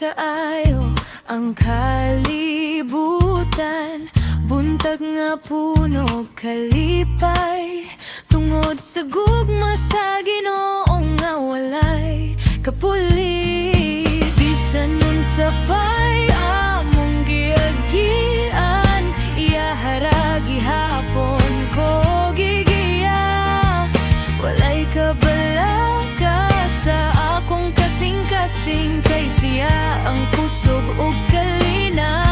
kaayo ang kalibutan. Buntag nga puno kalipay, tungod sa gugma sa Ginoo nga walay kapulit. Bisan nun sa pay among giagian, iyaharagi hapon ko gigiya. Walay kabalaka sa akong kasing-kasing, kay siya ang kusog ug kalinaw.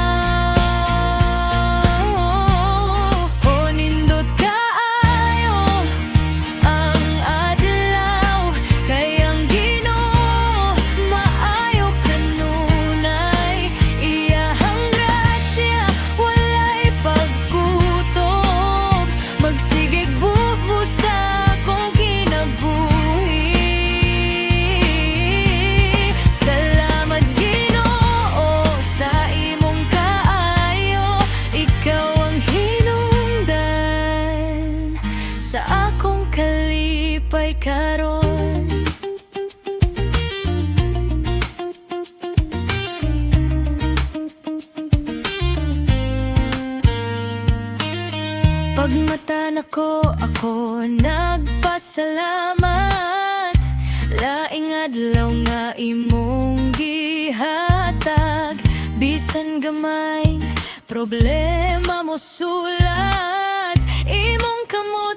Sa akong kalipay karon, pagmata nako ako nagpasalamat. Laing adlaw nga imong gihatag, bisan gamay problema mo sulat imong kamot.